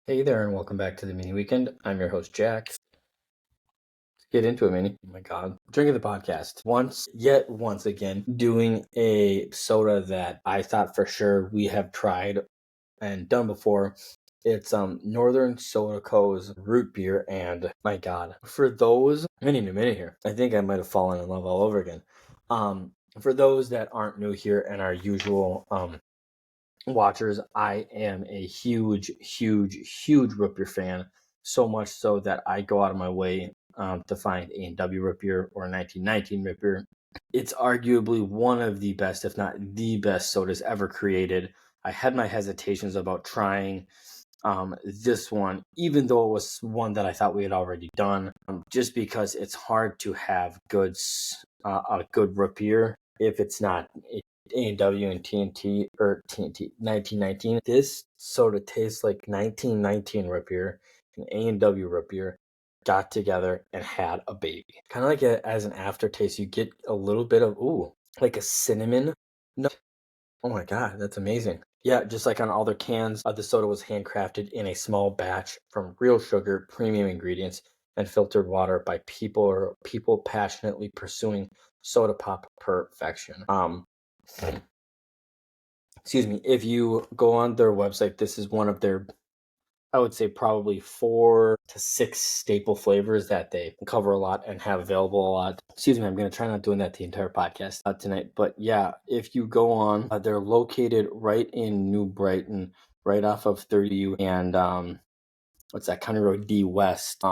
Hey there, and welcome back to the Mini Weekend. I'm your host, Jack. Let's get into it, Mini. Oh my God. Drinking the podcast. Once again, doing a soda that I thought for sure we have tried and done before. It's Northern Soda Co.'s root beer, and my God. For those, I need a minute here. I think I might have fallen in love all over again. For those that aren't new here and our usual watchers, I am a huge root beer fan. So much so that I go out of my way to find A&W root beer or 1919 root beer. It's arguably one of the best, if not the best, sodas ever created. I had my hesitations about trying this one, even though it was one that I thought we had already done, just because it's hard to have a good root beer if it's not A&W and TNT or TNT 1919. This soda tastes like 1919 root beer and A&W root beer got together and had a baby. Kind of like as an aftertaste, you get a little bit of like a cinnamon nut. Oh my God, that's amazing. Yeah, just like on all their cans, the soda was handcrafted in a small batch from real sugar, premium ingredients, and filtered water by people passionately pursuing soda pop perfection. Excuse me. If you go on their website, this is one of their, I would say, probably 4 to 6 staple flavors that they cover a lot and have available a lot. Excuse me, I'm going to try not doing that the entire podcast tonight. But yeah, if you go on, they're located right in New Brighton, right off of 30 and what's that, County Road D West.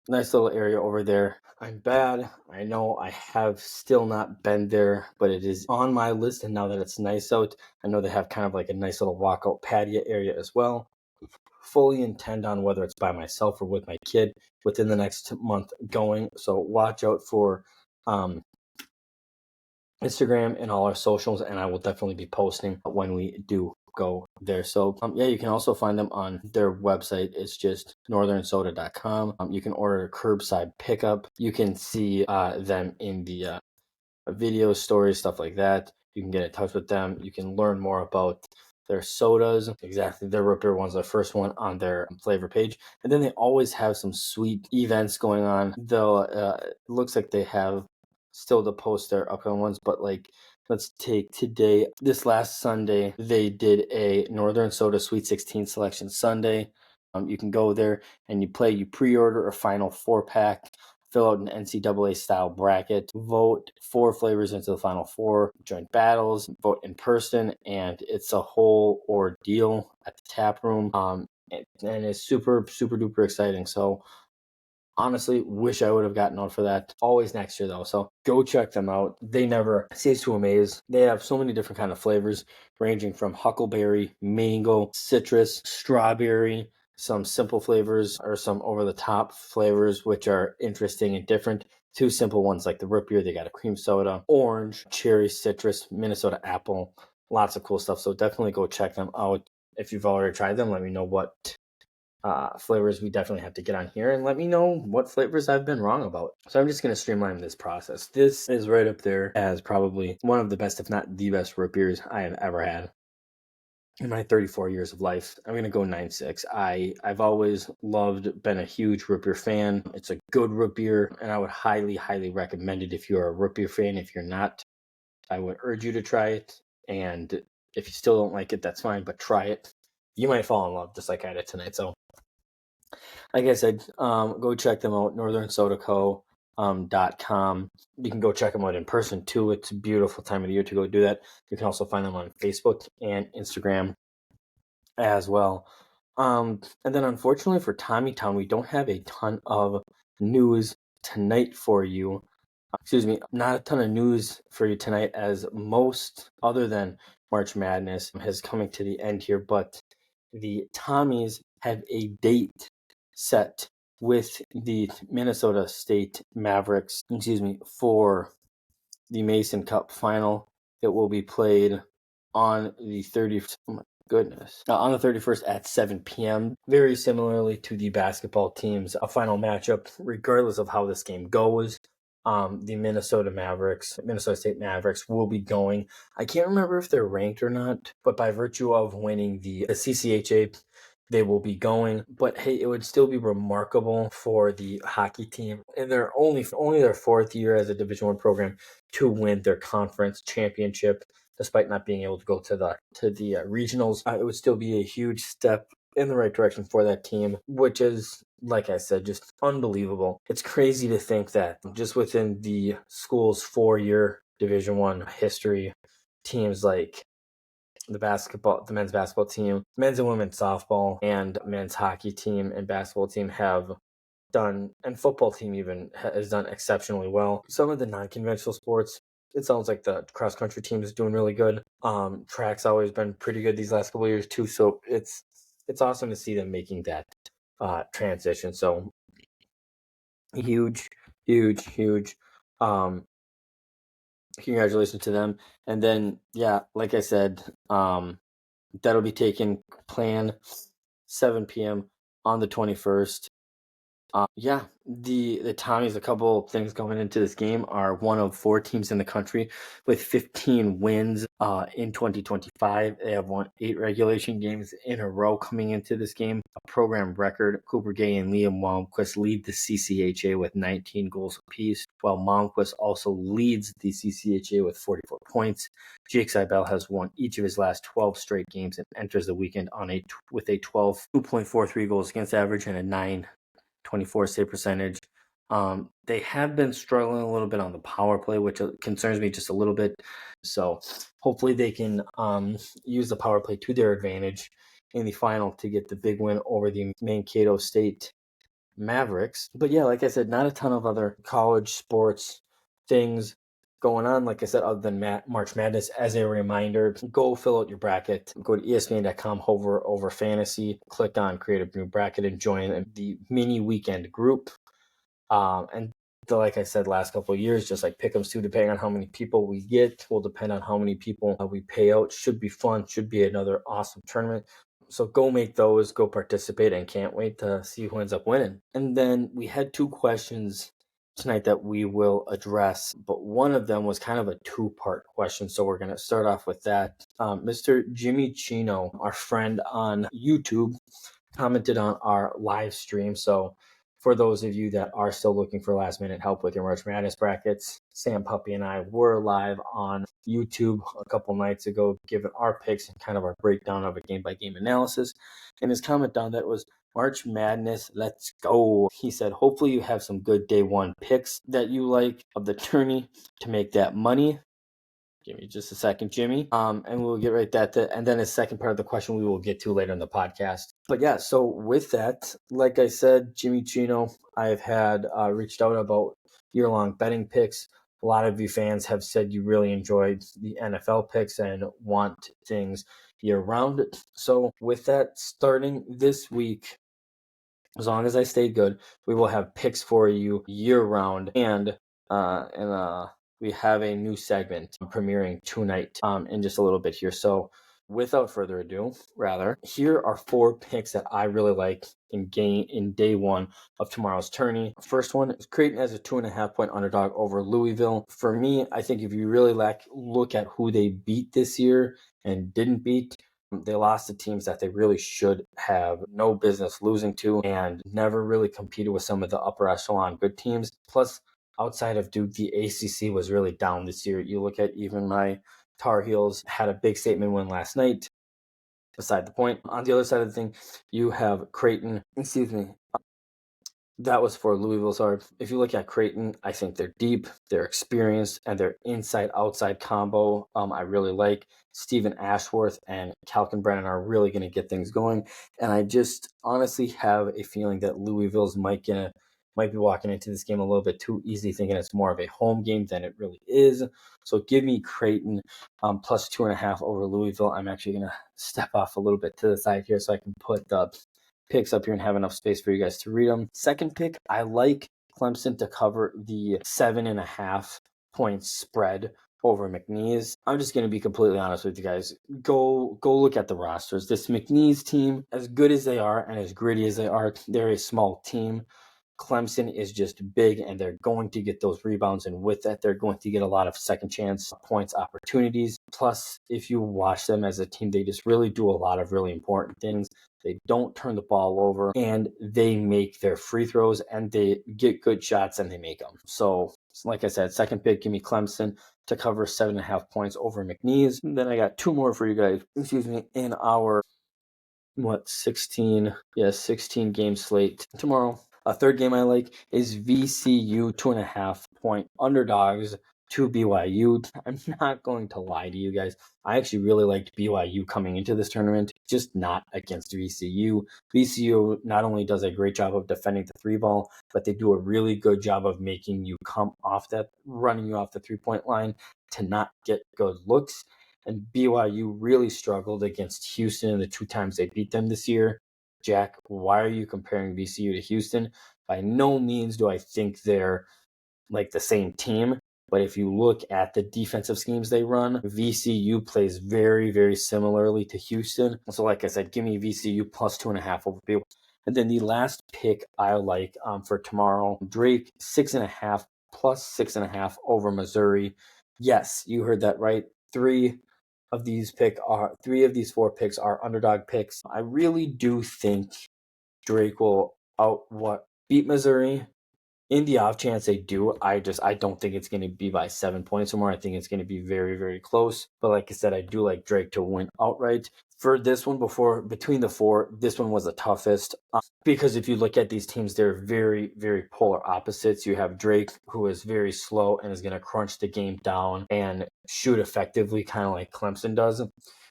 Nice little area over there. I'm bad. I know I have still not been there, but it is on my list. And now that it's nice out, I know they have kind of like a nice little walkout patio area as well. Fully intend on, whether it's by myself or with my kid, within the next month going. So watch out for Instagram and all our socials, and I will definitely be posting when we do go there. So yeah, you can also find them on their website. It's just northernsoda.com. You can order curbside pickup. You can see them in the video stories, stuff like that. You can get in touch with them. You can learn more about their sodas. Exactly, their root beer one's the first one on their flavor page, and then they always have some sweet events going on. Though it looks like they have still to post their upcoming ones, but like, let's take today. This last Sunday, they did a Northern Soda Sweet 16 Selection Sunday. You can go there and you pre-order a final 4-pack, fill out an NCAA style bracket, vote 4 flavors into the final 4, join battles, vote in person, and it's a whole ordeal at the tap room. And it's super duper exciting. So honestly, wish I would have gotten out for that. Always next year though, so go check them out. They never cease to amaze. They have so many different kind of flavors, ranging from huckleberry, mango, citrus, strawberry, some simple flavors or some over-the-top flavors which are interesting and different. 2 simple ones like the root beer, they got a cream soda, orange, cherry, citrus, Minnesota apple, lots of cool stuff. So definitely go check them out. If you've already tried them, let me know what flavors we definitely have to get on here, and let me know what flavors I've been wrong about. So I'm just going to streamline this process. This is right up there as probably one of the best, if not the best, root beers I have ever had in my 34 years of life. I'm going to go 9.6. I've always been a huge root beer fan. It's a good root beer, and I would highly recommend it if you're a root beer fan. If you're not, I would urge you to try it. And if you still don't like it, that's fine, but try it. You might fall in love just like I did tonight. So like I said, go check them out, northernsodaco.com. You can go check them out in person too. It's a beautiful time of the year to go do that. You can also find them on Facebook and Instagram as well. And then unfortunately for Tommy Town, we don't have a ton of news tonight for you. Excuse me, not a ton of news for you tonight, as most other than March Madness is coming to the end here, but the Tommies have a date set with the Minnesota State Mavericks, for the Mason Cup final. It will be played on the 30th. Oh my goodness. On the 31st at 7 p.m. Very similarly to the basketball teams, a final matchup, regardless of how this game goes. The Minnesota State Mavericks will be going. I can't remember if they're ranked or not, but by virtue of winning the CCHA they will be going. But hey, it would still be remarkable for the hockey team in their only their fourth year as a Division I program to win their conference championship, despite not being able to go to the regionals. It would still be a huge step in the right direction for that team, which is, like I said, just unbelievable. It's crazy to think that just within the school's 4-year Division I history, teams like the men's basketball team, men's and women's softball, and men's hockey team and basketball team have done, and football team even has done exceptionally well. Some of the non-conventional sports, it sounds like the cross country team is doing really good. Track's always been pretty good these last couple of years too, so it's awesome to see them making that transition. So huge, huge, huge. Congratulations to them. And then, yeah, like I said, that'll be taken plan 7 p.m. on the 21st. Yeah, the Tommies, a couple of things going into this game, are one of 4 teams in the country with 15 wins in 2025. They have won 8 regulation games in a row coming into this game. A program record. Cooper Gay and Liam Malmquist lead the CCHA with 19 goals apiece, while Malmquist also leads the CCHA with 44 points. Jake Seibel has won each of his last 12 straight games and enters the weekend with a 2.43 goals against average and a 9.24 save percentage. They have been struggling a little bit on the power play, which concerns me just a little bit. So hopefully they can use the power play to their advantage in the final to get the big win over the Mankato State Mavericks. But yeah, like I said, not a ton of other college sports things going on, like I said, other than March Madness. As a reminder, go fill out your bracket. Go to ESPN.com, hover over fantasy, click on create a new bracket, and join the mini weekend group. And like I said, last couple of years, just like pick'ems too, depending on how many people we get, will depend on how many people we pay out. Should be fun. Should be another awesome tournament. So go make those, go participate, and can't wait to see who ends up winning. And then we had 2 questions tonight that we will address, but one of them was kind of a 2-part question. So we're going to start off with that. Mr. Jimmy Chino, our friend on YouTube, commented on our live stream. So for those of you that are still looking for last minute help with your March Madness brackets, Sam Puppy and I were live on YouTube a couple nights ago, giving our picks and kind of our breakdown of a game by game analysis. And his comment down that was, March Madness, let's go. He said, hopefully you have some good day 1 picks that you like of the tourney to make that money. Give me just a second, Jimmy. And we'll get right at that. And then the second part of the question we will get to later in the podcast. But yeah, so with that, like I said, Jimmy Chino, I've had reached out about year-long betting picks. A lot of you fans have said you really enjoyed the NFL picks and want things year-round. So with that, starting this week, as long as I stay good, we will have picks for you year-round. And we have a new segment premiering tonight in just a little bit here. So without further ado, here are 4 picks that I really like in day 1 of tomorrow's tourney. First one is Creighton as a 2.5-point underdog over Louisville. For me, I think if you really look at who they beat this year and didn't beat, they lost to teams that they really should have no business losing to and never really competed with some of the upper echelon good teams. Plus, outside of Duke, the ACC was really down this year. You look at even my Tar Heels had a big statement win last night. Beside the point. On the other side of the thing, you have Creighton. That was for Louisville. Sorry. If you look at Creighton, I think they're deep, they're experienced, and their inside-outside combo I really like. Stephen Ashworth and Calvin Brennan are really going to get things going. And I just honestly have a feeling that Louisville's might be walking into this game a little bit too easy, thinking it's more of a home game than it really is. So give me Creighton plus 2.5 over Louisville. I'm actually going to step off a little bit to the side here so I can put the picks up here and have enough space for you guys to read them. Second pick, I like Clemson to cover the 7.5 points spread over McNeese. I'm just going to be completely honest with you guys. Go look at the rosters. This McNeese team, as good as they are and as gritty as they are, they're a small team. Clemson is just big, and they're going to get those rebounds, and with that, they're going to get a lot of second chance points opportunities. Plus, if you watch them as a team, they just really do a lot of really important things. They don't turn the ball over, and they make their free throws, and they get good shots, and they make them. So, like I said, second pick, give me Clemson to cover 7.5 points over McNeese. And then I got two more for you guys, in our 16 game slate tomorrow. A third game I like is VCU 2.5 point underdogs to BYU. I'm not going to lie to you guys. I actually really liked BYU coming into this tournament, just not against VCU. VCU not only does a great job of defending the three ball, but they do a really good job of making you come off that, running you off the 3-point line to not get good looks. And BYU really struggled against Houston the 2 times they beat them this year. Jack, why are you comparing VCU to Houston? By no means do I think they're like the same team. But if you look at the defensive schemes they run, VCU plays very, very similarly to Houston. So like I said, give me VCU plus 2.5 over BYU. And then the last pick I like for tomorrow, Drake 6.5 plus 6.5 over Missouri. Yes, you heard that right. Three of these 4 picks are underdog picks. I really do think Drake will beat Missouri. In the off chance they do, I don't think it's going to be by 7 points or more. I think it's going to be very, very close. But like I said, I do like Drake to win outright. For this one, between the 4, this one was the toughest because if you look at these teams, they're very, very polar opposites. You have Drake, who is very slow and is going to crunch the game down and shoot effectively, kind of like Clemson does.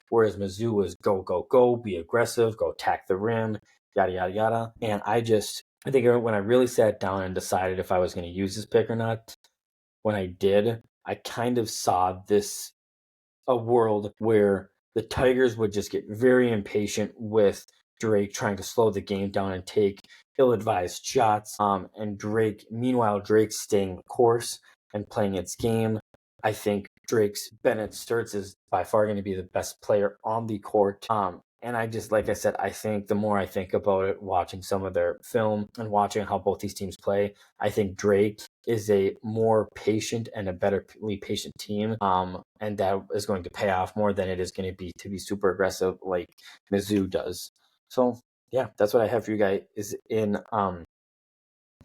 Whereas Mizzou is go, go, go, be aggressive, go attack the rim, yada, yada, yada. And I think when I really sat down and decided if I was going to use this pick or not, when I did, I kind of saw a world where the Tigers would just get very impatient with Drake trying to slow the game down and take ill-advised shots. And meanwhile, Drake's staying the course and playing its game. I think Bennett Sturtz is by far going to be the best player on the court. And like I said, I think the more I think about it, watching some of their film and watching how both these teams play, I think Drake is a more patient and a better patient team. And that is going to pay off more than it is going to be super aggressive like Mizzou does. So yeah, that's what I have for you guys is in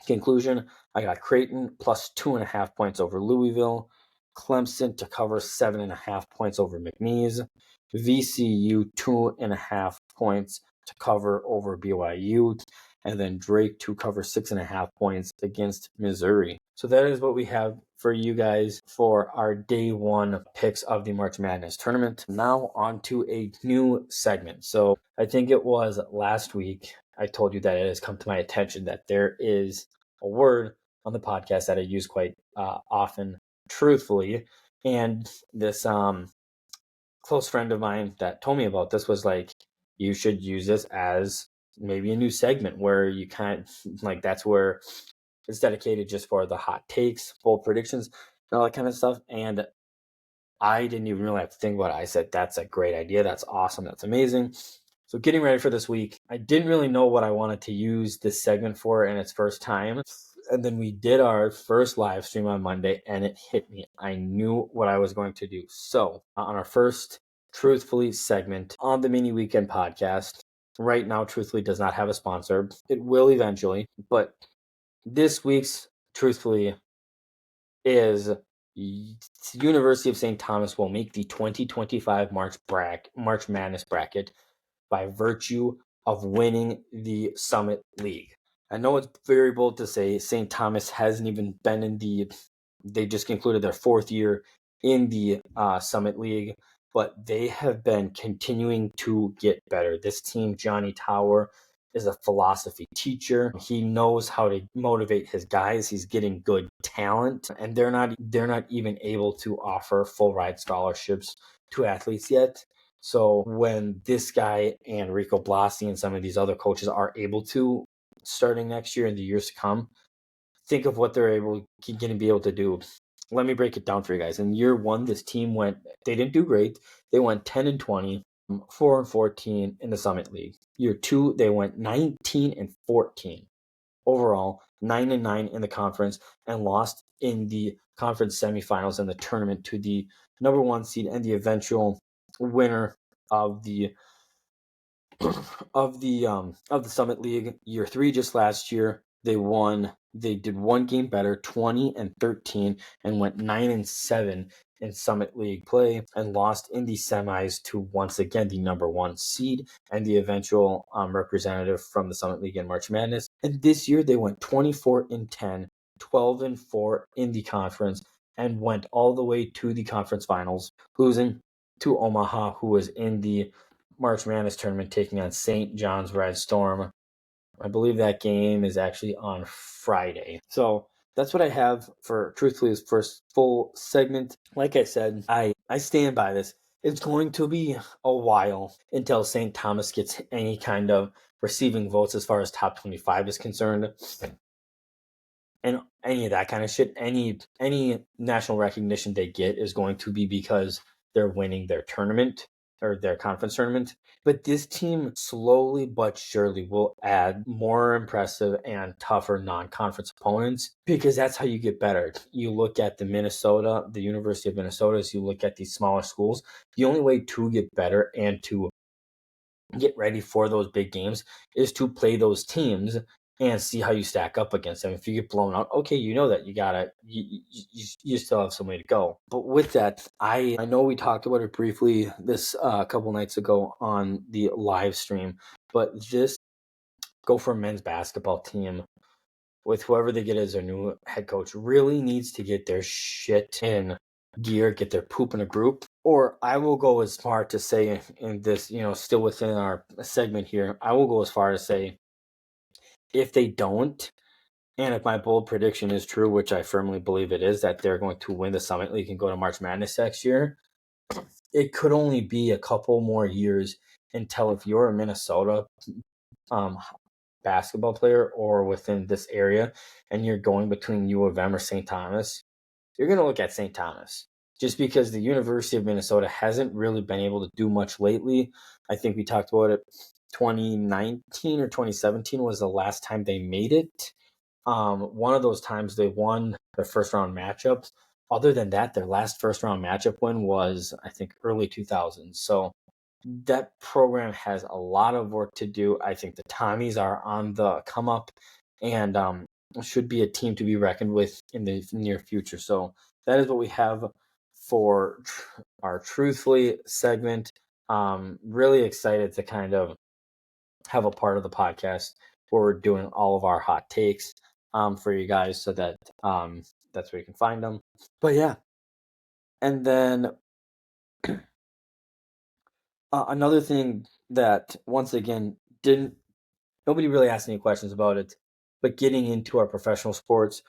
conclusion. I got Creighton plus 2.5 points over Louisville, Clemson to cover 7.5 points over McNeese, VCU 2.5 points to cover over BYU, and then Drake to cover 6.5 points against Missouri. So that is what we have for you guys for our day 1 picks of the March Madness tournament. Now on to a new segment. So I think it was last week I told you that it has come to my attention that there is a word on the podcast that I use quite often, truthfully. And this close friend of mine that told me about this was like, you should use this as maybe a new segment where you kind of like, that's where it's dedicated just for the hot takes, bold predictions, and all that kind of stuff. And I didn't even really have to think about it. I said, that's a great idea. That's awesome. That's amazing. So getting ready for this week, I didn't really know what I wanted to use this segment for in its first time. And then we did our first live stream on Monday and it hit me. I knew what I was going to do. So on our first Truthfully segment on the Mini Weekend podcast, right now Truthfully does not have a sponsor. It will eventually, but this week's Truthfully is University of St. Thomas will make the 2025 March Madness bracket by virtue of winning the Summit League. I know it's very bold to say St. Thomas hasn't even been they just concluded their 4th year in the Summit League, but they have been continuing to get better. This team, Johnny Tower, is a philosophy teacher. He knows how to motivate his guys. He's getting good talent, and they're not even able to offer full ride scholarships to athletes yet. So when this guy and Rico Blasi and some of these other coaches are able to, starting next year and the years to come, think of what they're going to be able to do. Let me break it down for you guys. In year 1, this team they didn't do great. They went 10-20, 4-14 in the Summit League. Year 2, they went 19-14. overall, 9-9 in the conference, and lost in the conference semifinals in the tournament to the number 1 seed and the eventual winner of the Summit League year 3 just last year. They did one game better, 20-13, and went 9-7 in Summit League play, and lost in the semis to once again the number 1 seed and the eventual representative from the Summit League in March Madness. And this year they went 24-10, 12-4 in the conference, and went all the way to the conference finals, losing to Omaha, who was in the March Madness tournament, taking on St. John's Red Storm. I believe that game is actually on Friday. So that's what I have for Truthfully's first full segment. Like I said, I stand by this. It's going to be a while until St. Thomas gets any kind of receiving votes as far as top 25 is concerned. And any of that kind of shit, any national recognition they get is going to be because they're winning their tournament or their conference tournament. But this team slowly but surely will add more impressive and tougher non-conference opponents, because that's how you get better. You look at the University of Minnesota, as you look at these smaller schools, the only way to get better and to get ready for those big games is to play those teams and see how you stack up against them. If you get blown out, okay, you know that you still have some way to go. But with that, I know we talked about it briefly this couple nights ago on the live stream, but this Gopher men's basketball team, with whoever they get as their new head coach, really needs to get their shit in gear, get their poop in a group. Or I will go as far to say, in this, still within our segment here, I will go as far as say, if they don't, and if my bold prediction is true, which I firmly believe it is, that they're going to win the Summit League and go to March Madness next year, it could only be a couple more years until, if you're a Minnesota basketball player or within this area and you're going between U of M or St. Thomas, you're going to look at St. Thomas, just because the University of Minnesota hasn't really been able to do much lately. I think we talked about it. 2019 or 2017 was the last time they made it. One of those times they won their first round matchups. Other than that, their last first round matchup win was, I think, early 2000s. So that program has a lot of work to do. I think the Tommies are on the come up, and should be a team to be reckoned with in the near future. So that is what we have for our Truthfully segment. Really excited to kind of have a part of the podcast where we're doing all of our hot takes for you guys, so that that's where you can find them. But yeah, and then another thing that, once again, nobody really asked any questions about it, but getting into our professional sports,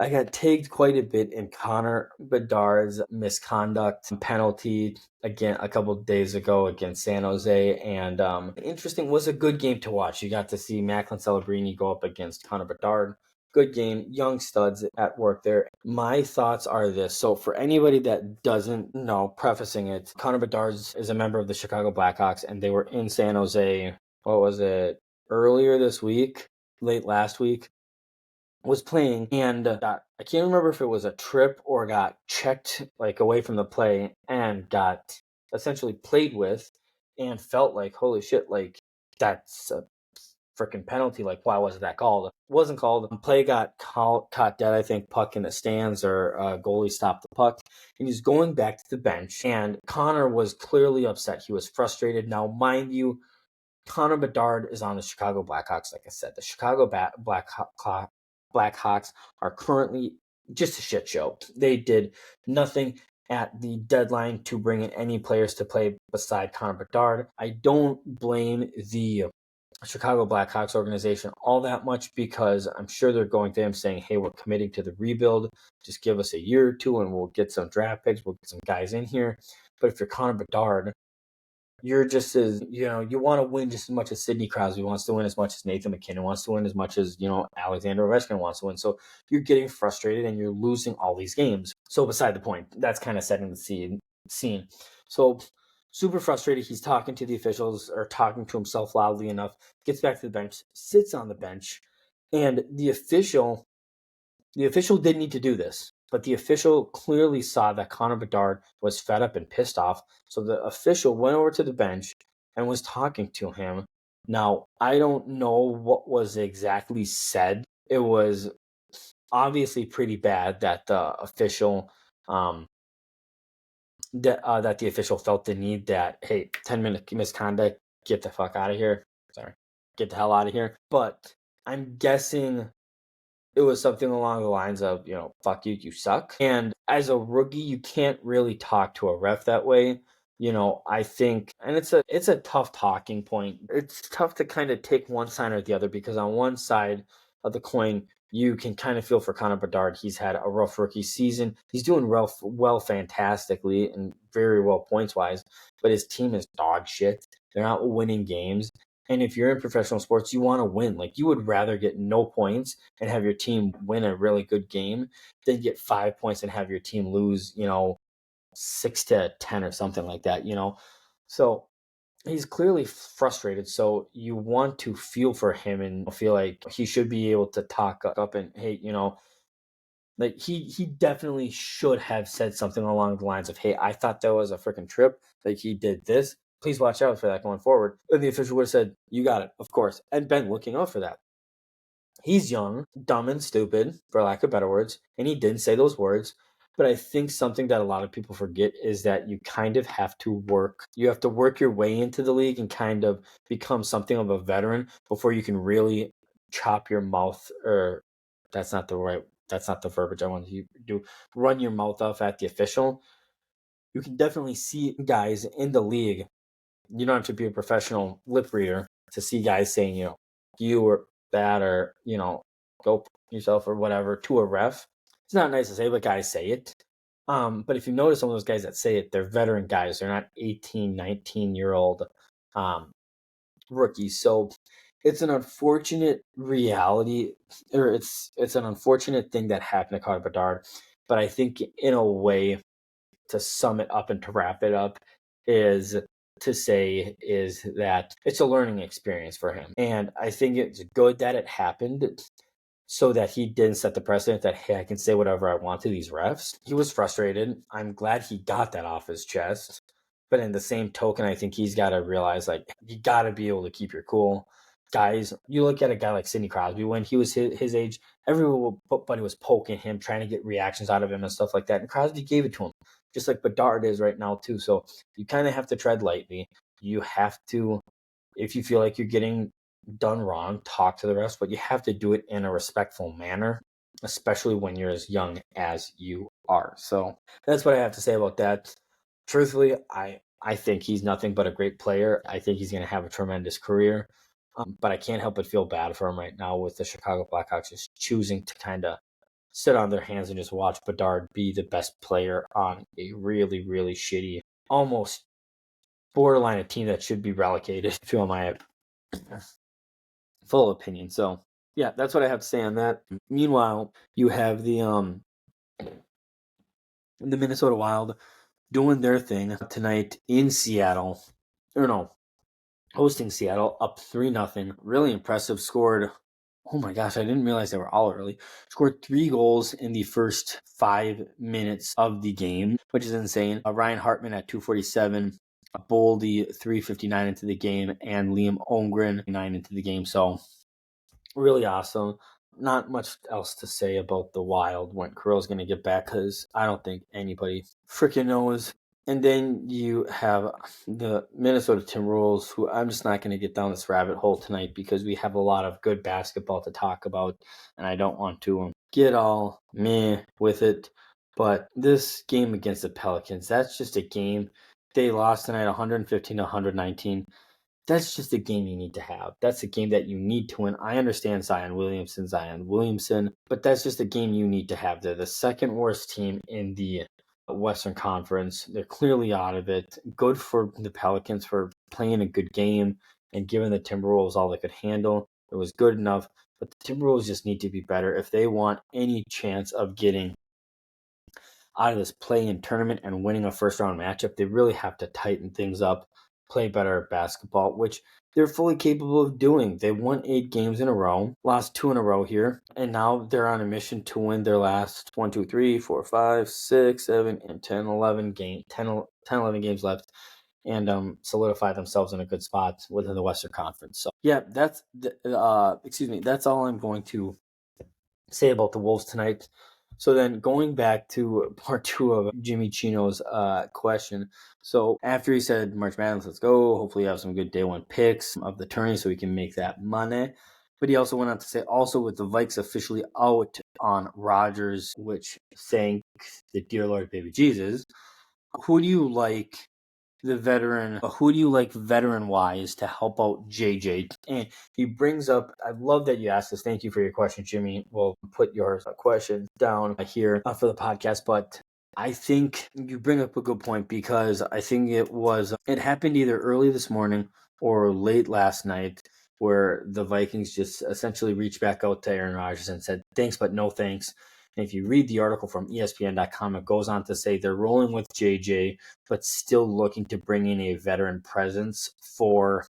I got tagged quite a bit in Connor Bedard's misconduct penalty again a couple of days ago against San Jose, and interesting, was a good game to watch. You got to see Macklin Celebrini go up against Connor Bedard. Good game, young studs at work there. My thoughts are this. So for anybody that doesn't know, prefacing it, Connor Bedard is a member of the Chicago Blackhawks, and they were in San Jose, what was it, earlier this week, late last week, was playing, and I can't remember if it was a trip or got checked like away from the play and got essentially played with, and felt like, holy shit, like that's a freaking penalty. Like, why wasn't that called? It wasn't called. Play got caught dead, I think, puck in the stands, or goalie stopped the puck, and he's going back to the bench, and Connor was clearly upset. He was frustrated. Now, mind you, Connor Bedard is on the Chicago Blackhawks. Like I said, the Chicago Blackhawks are currently just a shit show. They did nothing at the deadline to bring in any players to play beside Connor Bedard. I don't blame the Chicago Blackhawks organization all that much, because I'm sure they're going to him saying, hey, we're committing to the rebuild. Just give us a year or two and we'll get some draft picks. We'll get some guys in here. But if you're Connor Bedard, you're just as, you want to win just as much as Sidney Crosby wants to win, as much as Nathan McKinnon wants to win, as much as, Alexander Ovechkin wants to win. So you're getting frustrated and you're losing all these games. So beside the point, that's kind of setting the scene. So super frustrated. He's talking to the officials, or talking to himself loudly enough, gets back to the bench, sits on the bench, And the official didn't need to do this, but the official clearly saw that Connor Bedard was fed up and pissed off. So the official went over to the bench and was talking to him. Now, I don't know what was exactly said. It was obviously pretty bad that the official that the official felt the need that, hey, 10-minute misconduct, get the fuck out of here. Sorry, get the hell out of here. But I'm guessing it was something along the lines of, fuck you, you suck. And as a rookie, you can't really talk to a ref that way. I think, and it's a tough talking point. It's tough to kind of take one side or the other, because on one side of the coin, you can kind of feel for Connor Bedard. He's had a rough rookie season. He's doing well fantastically and very well points wise, but his team is dog shit. They're not winning games. And if you're in professional sports, you want to win. Like, you would rather get no points and have your team win a really good game than get 5 points and have your team lose, 6-10 or something like that, So he's clearly frustrated. So you want to feel for him and feel like he should be able to talk up and, hey, like he definitely should have said something along the lines of, hey, I thought that was a freaking trip. Like, he did this. Please watch out for that going forward. And the official would have said, you got it, of course. And been looking out for that. He's young, dumb, and stupid, for lack of better words, and he didn't say those words. But I think something that a lot of people forget is that you kind of have to work. You have to work your way into the league and kind of become something of a veteran before you can really chop your mouth, or that's not the verbiage I want to do. Run your mouth off at the official. You can definitely see guys in the league. You don't have to be a professional lip reader to see guys saying, you or that, or, go yourself or whatever to a ref. It's not nice to say, but guys say it. But if you notice some of those guys that say it, they're veteran guys. They're not 18, 19-year-old rookies. So it's an unfortunate reality, or it's an unfortunate thing that happened to Connor Bedard. But I think in a way, to sum it up and to wrap it up, is that it's a learning experience for him. And I think it's good that it happened, so that he didn't set the precedent that, hey, I can say whatever I want to these refs. He was frustrated. I'm glad he got that off his chest. But in the same token, I think he's got to realize, like, you got to be able to keep your cool. Guys, you look at a guy like Sidney Crosby, when he was his age, everybody was poking him, trying to get reactions out of him and stuff like that. And Crosby gave it to him, just like Bedard is right now, too. So you kind of have to tread lightly. You have to, if you feel like you're getting done wrong, talk to the refs, but you have to do it in a respectful manner, especially when you're as young as you are. So that's what I have to say about that. Truthfully, I think he's nothing but a great player. I think he's going to have a tremendous career. But I can't help but feel bad for him right now, with the Chicago Blackhawks just choosing to kind of sit on their hands and just watch Bedard be the best player on a really, really shitty, almost borderline a team that should be relegated, if you want my full opinion. So yeah, that's what I have to say on that. Meanwhile, you have the Minnesota Wild doing their thing tonight in Seattle. Or no, hosting Seattle, up 3-0. Really impressive. Scored, oh my gosh, I didn't realize they were all early. Scored 3 goals in the first 5 minutes of the game, which is insane. Ryan Hartman at 247, Boldy 359 into the game, and Liam Ongren 9 into the game. So really awesome. Not much else to say about the Wild when Carroll's going to get back, because I don't think anybody freaking knows. And then you have the Minnesota Timberwolves, who I'm just not going to get down this rabbit hole tonight, because we have a lot of good basketball to talk about, and I don't want to get all meh with it. But this game against the Pelicans, that's just a game. They lost tonight 115-119. That's just a game you need to have. That's a game that you need to win. I understand Zion Williamson, but that's just a game you need to have. They're the second worst team in the Western Conference. They're clearly out of it. Good for the Pelicans for playing a good game and giving the Timberwolves all they could handle. It was good enough, but the Timberwolves just need to be better if they want any chance of getting out of this play-in tournament and winning a first-round matchup. They really have to tighten things up, play better basketball, which they're fully capable of doing. They won 8 games in a row, lost 2 in a row here, and now they're on a mission to win their last 1, 2, 3, 4, 5, 6, 7, and 10, 11 games, 10, 11 games left, and solidify themselves in a good spot within the Western Conference. So yeah, that's all I'm going to say about the Wolves tonight. So then going back to part 2 of Jimmy Chino's question. So after he said March Madness, let's go. Hopefully you have some good day 1 picks of the tourney so we can make that money. But he also went on to say, also with the Vikes officially out on Rodgers, which thank the dear Lord baby Jesus, who do you like veteran wise to help out JJ? And he brings up, I love that you asked this. Thank you for your question, Jimmy. We'll put your question down here for the podcast, but I think you bring up a good point because I think it happened either early this morning or late last night where the Vikings just essentially reached back out to Aaron Rodgers and said, thanks, but no thanks. And if you read the article from ESPN.com, it goes on to say they're rolling with JJ, but still looking to bring in a veteran presence for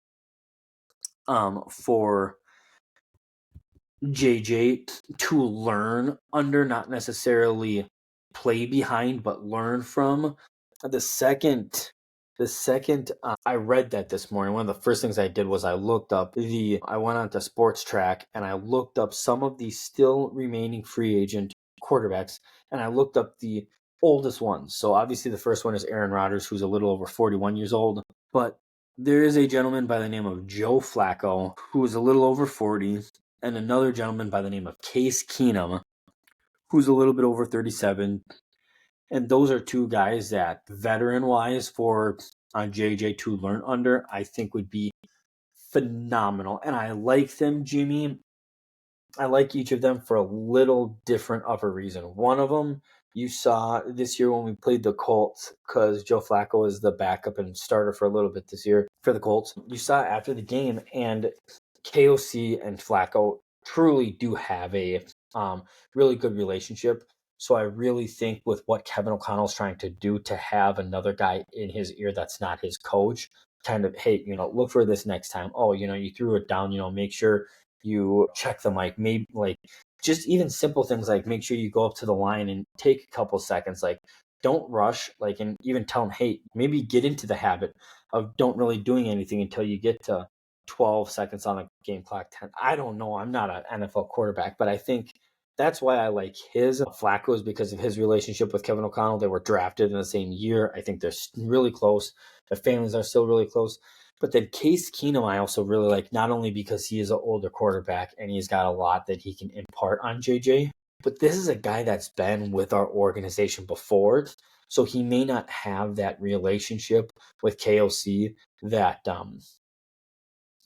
JJ to learn under, not necessarily play behind, but learn from. The second I read that this morning, one of the first things I did was I went on to Sports Track and I looked up some of the still remaining free agent quarterbacks, and I looked up the oldest ones. So obviously the first one is Aaron Rodgers, who's a little over 41 years old, but there is a gentleman by the name of Joe Flacco, who is a little over 40, and another gentleman by the name of Case Keenum, who's a little bit over 37. And those are 2 guys that, veteran-wise, for JJ to learn under, I think would be phenomenal. And I like them, Jimmy. I like each of them for a little different of a reason. One of them you saw this year when we played the Colts, because Joe Flacco is the backup and starter for a little bit this year for the Colts. You saw after the game, and KOC and Flacco truly do have a really good relationship. So I really think with what Kevin O'Connell's trying to do, to have another guy in his ear that's not his coach, kind of, hey, look for this next time. Oh, you threw it down, make sure you check the mic, maybe like just even simple things like make sure you go up to the line and take a couple seconds, like don't rush, like, and even tell them, hey, maybe get into the habit of don't really doing anything until you get to 12 seconds on the game clock, 10. I don't know. I'm not an NFL quarterback, but I think that's why I like his Flacco's, because of his relationship with Kevin O'Connell. They were drafted in the same year. I think they're really close. Their families are still really close. But then Case Keenum, I also really like, not only because he is an older quarterback and he's got a lot that he can impart on JJ, but this is a guy that's been with our organization before. So he may not have that relationship with KOC that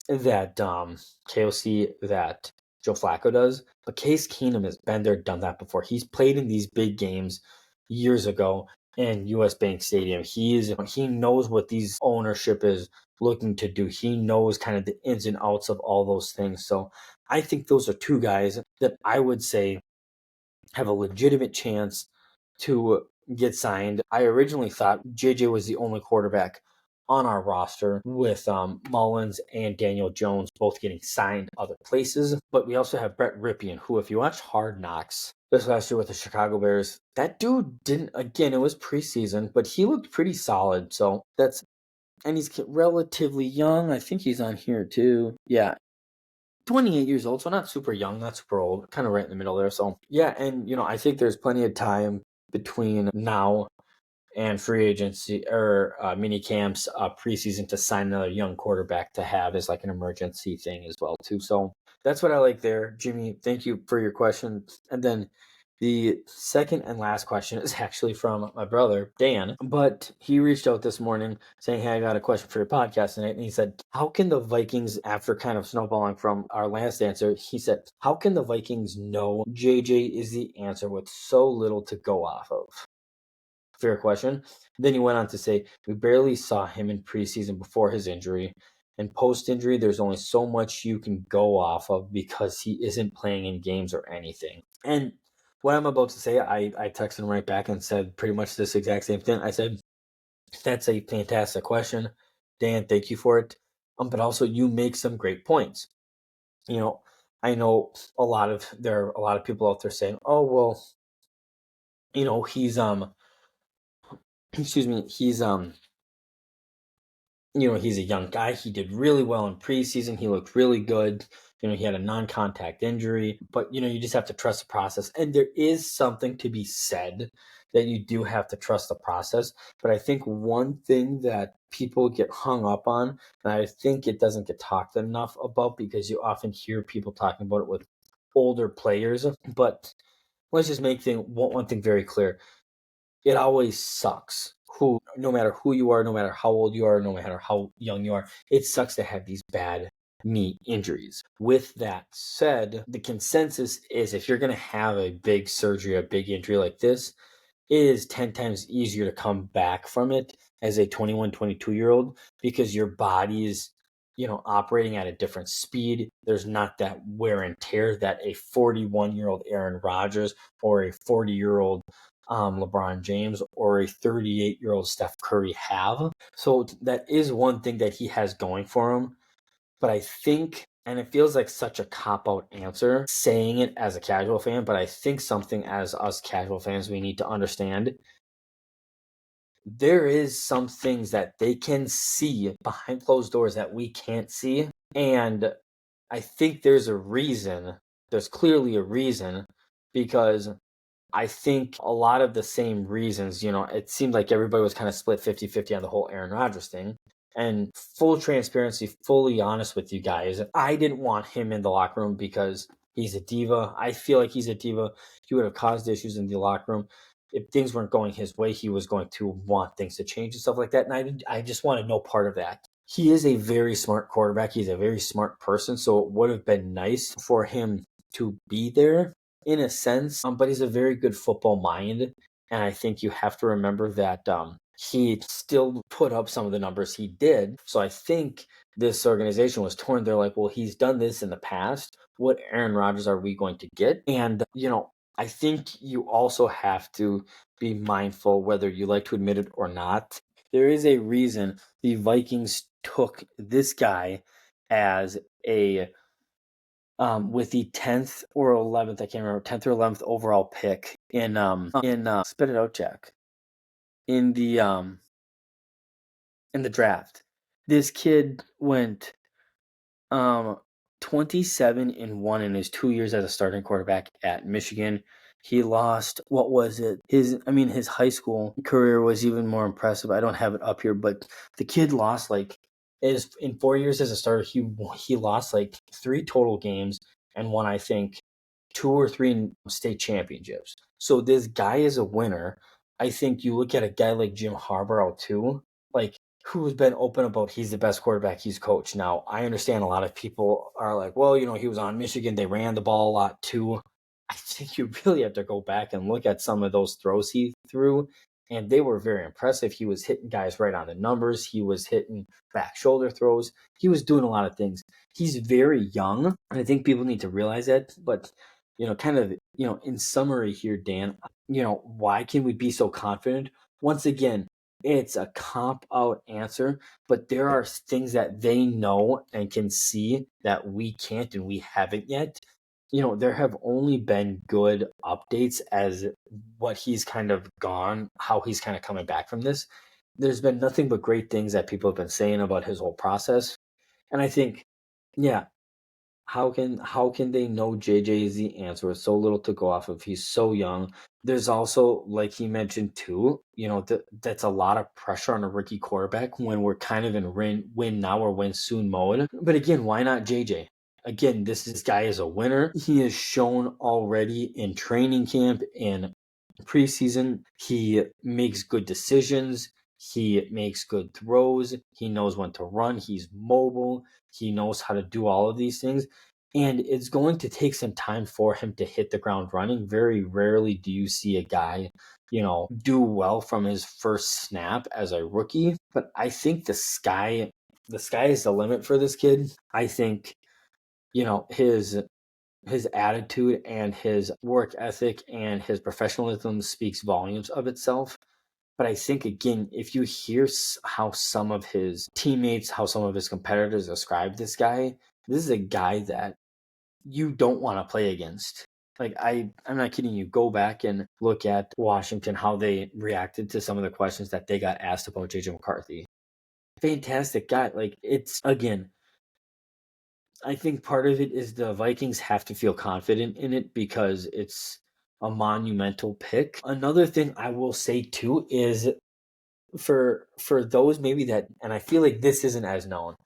KOC that Joe Flacco does, but Case Keenum has been there, done that before. He's played in these big games years ago in US Bank Stadium. He knows what these ownership is looking to do. He knows kind of the ins and outs of all those things. So I think those are 2 guys that I would say have a legitimate chance to get signed. I originally thought JJ was the only quarterback on our roster, with Mullins and Daniel Jones both getting signed other places. But we also have Brett Ripien, who, if you watch Hard Knocks this last year with the Chicago Bears, that dude didn't, again, it was preseason, but he looked pretty solid. So and he's relatively young. I think he's on here too. Yeah, 28 years old, so not super young, not super old, kind of right in the middle there. So yeah, and I think there's plenty of time between now and free agency or mini camps, preseason, to sign another young quarterback to have as like an emergency thing as well too. So that's what I like there, Jimmy. Thank you for your question. And then the second and last question is actually from my brother, Dan, but he reached out this morning saying, hey, I got a question for your podcast tonight. And he said, how can the Vikings, after kind of snowballing from our last answer, he said, how can the Vikings know JJ is the answer with so little to go off of? Fair question. Then he went on to say, we barely saw him in preseason before his injury. And post-injury, there's only so much you can go off of because he isn't playing in games or anything. And what I'm about to say, I texted him right back and said pretty much this exact same thing. I said, that's a fantastic question. Dan, thank you for it. but also you make some great points. I know there are a lot of people out there saying, "Oh, well, he's excuse me, he's a young guy. He did really well in preseason. He looked really good. He had a non-contact injury, but you just have to trust the process. And there is something to be said that you do have to trust the process. But I think one thing that people get hung up on, and I think it doesn't get talked enough about because you often hear people talking about it with older players. But let's just make one thing very clear. It always sucks. No matter who you are, no matter how old you are, no matter how young you are, it sucks to have these bad knee injuries. With that said, the consensus is if you're going to have a big surgery, a big injury like this, it is 10 times easier to come back from it as a 21, 22-year-old because your body is, operating at a different speed. There's not that wear and tear that a 41-year-old Aaron Rodgers or a 40-year-old LeBron James or a 38-year-old Steph Curry have. So that is one thing that he has going for him. But I think, and it feels like such a cop-out answer saying it as a casual fan, but I think something as us casual fans we need to understand. There is some things that they can see behind closed doors that we can't see. And I think there's clearly a reason, because I think a lot of the same reasons, it seemed like everybody was kind of split 50-50 on the whole Aaron Rodgers thing. And full transparency, fully honest with you guys, I didn't want him in the locker room because he's a diva. I feel like he's a diva. He would have caused issues in the locker room. If things weren't going his way, he was going to want things to change and stuff like that. And I just wanted no part of that. He is a very smart quarterback. He's a very smart person. So it would have been nice for him to be there in a sense, but he's a very good football mind. And I think you have to remember that he still put up some of the numbers he did. So I think this organization was torn. They're like, well, he's done this in the past. What Aaron Rodgers are we going to get? And, I think you also have to be mindful, whether you like to admit it or not. There is a reason the Vikings took this guy as a with the 10th or 11th, I can't remember, 10th or 11th overall pick in spit it out, Jack. In the draft. This kid went 27-1 in his 2 years as a starting quarterback at Michigan. He lost, what was it? His high school career was even more impressive. I don't have it up here, but the kid lost in 4 years as a starter, he lost 3 total games and won, I think, 2 or 3 state championships. So this guy is a winner. I think you look at a guy like Jim Harbaugh too, who's been open about he's the best quarterback he's coached. Now, I understand a lot of people are like, well, he was on Michigan. They ran the ball a lot too. I think you really have to go back and look at some of those throws he threw, and they were very impressive. He was hitting guys right on the numbers. He was hitting back shoulder throws. He was doing a lot of things. He's very young, and I think people need to realize that. But, in summary here, Dan, why can we be so confident? Once again, it's a cop-out answer, but there are things that they know and can see that we can't and we haven't yet. There have only been good updates as what he's kind of gone, how he's kind of coming back from this. There's been nothing but great things that people have been saying about his whole process. And I think, yeah, how can they know JJ is the answer with so little to go off of? He's so young. There's also, like he mentioned too, that's a lot of pressure on a rookie quarterback when we're kind of in win now or win soon mode. But again, why not JJ? Again, this guy is a winner. He has shown already in training camp, in preseason, he makes good decisions. He makes good throws. He knows when to run. He's mobile. He knows how to do all of these things. And it's going to take some time for him to hit the ground running. Very rarely do you see a guy, do well from his first snap as a rookie. But I think the sky is the limit for this kid. I think, his attitude and his work ethic and his professionalism speaks volumes of itself. But I think, again, if you hear how some of his teammates, how some of his competitors describe this guy, this is a guy that you don't want to play against. Like, I'm not kidding you. Go back and look at Washington, how they reacted to some of the questions that they got asked about JJ McCarthy. Fantastic guy. Like, it's, again, I think part of it is the Vikings have to feel confident in it because it's a monumental pick. Another thing I will say too is for those maybe that, and I feel like this isn't as known,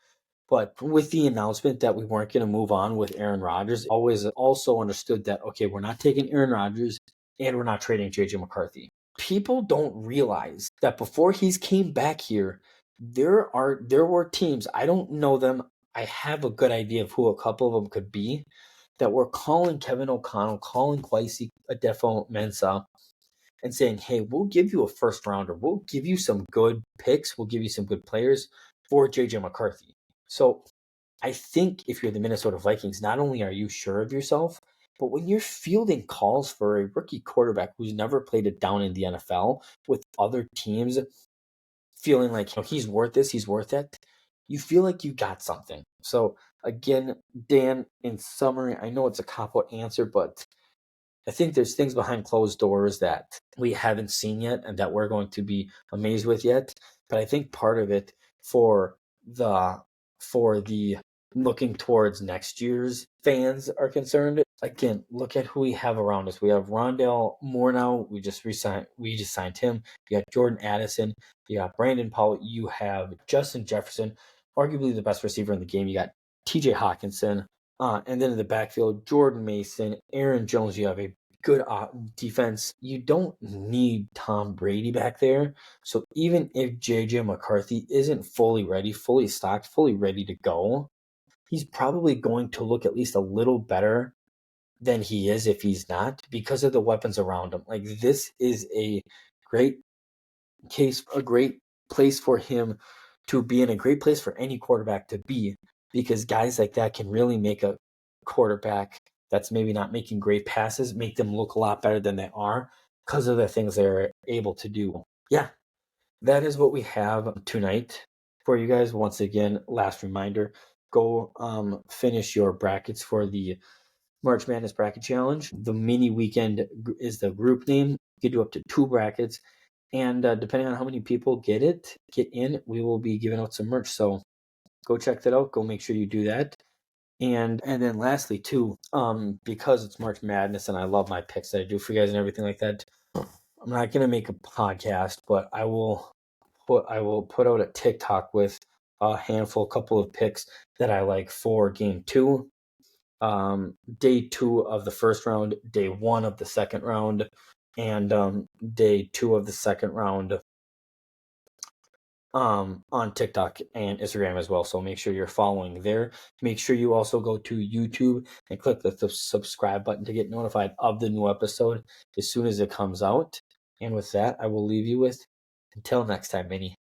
but with the announcement that we weren't going to move on with Aaron Rodgers, always also understood that, okay, we're not taking Aaron Rodgers and we're not trading JJ McCarthy. People don't realize that before he's came back here, there were teams, I don't know them, I have a good idea of who a couple of them could be, that were calling Kevin O'Connell, calling Kwesi Adefo-Mensah, and saying, hey, we'll give you a first rounder. We'll give you some good picks. We'll give you some good players for JJ McCarthy. So I think if you're the Minnesota Vikings, not only are you sure of yourself, but when you're fielding calls for a rookie quarterback who's never played it down in the NFL with other teams feeling like, he's worth this, he's worth that, you feel like you got something. So again, Dan, in summary, I know it's a cop-out answer, but I think there's things behind closed doors that we haven't seen yet and that we're going to be amazed with yet. But I think part of it for the looking towards next year's fans are concerned. Again, look at who we have around us. We have Rondale Moore now. We just signed him. You got Jordan Addison. You got Brandon Powell. You have Justin Jefferson, arguably the best receiver in the game. You got TJ Hawkinson. And then in the backfield, Jordan Mason, Aaron Jones. You have a good defense. You don't need Tom Brady back there. So even if JJ McCarthy isn't fully ready, fully stocked, fully ready to go, he's probably going to look at least a little better than he is if he's not, because of the weapons around him. Like, this is a great a great place for him to be in, a great place for any quarterback to be, because guys like that can really make a quarterback that's maybe not making great passes make them look a lot better than they are because of the things they're able to do. Yeah, that is what we have tonight for you guys. Once again, last reminder, go finish your brackets for the March Madness Bracket Challenge. The mini weekend is the group name. You can do up to 2 brackets. And depending on how many people get in, we will be giving out some merch. So go check that out. Go make sure you do that. And then lastly, too, because it's March Madness and I love my picks that I do for you guys and everything like that, I'm not gonna make a podcast, but I will put out a TikTok with a couple of picks that I like for game 2. Day 2 of the first round, day 1 of the second round, and day 2 of the second round on TikTok and Instagram as well. So make sure you're following there. Make sure you also go to YouTube and click the subscribe button to get notified of the new episode as soon as it comes out. And with that, I will leave you with, until next time, Minnie.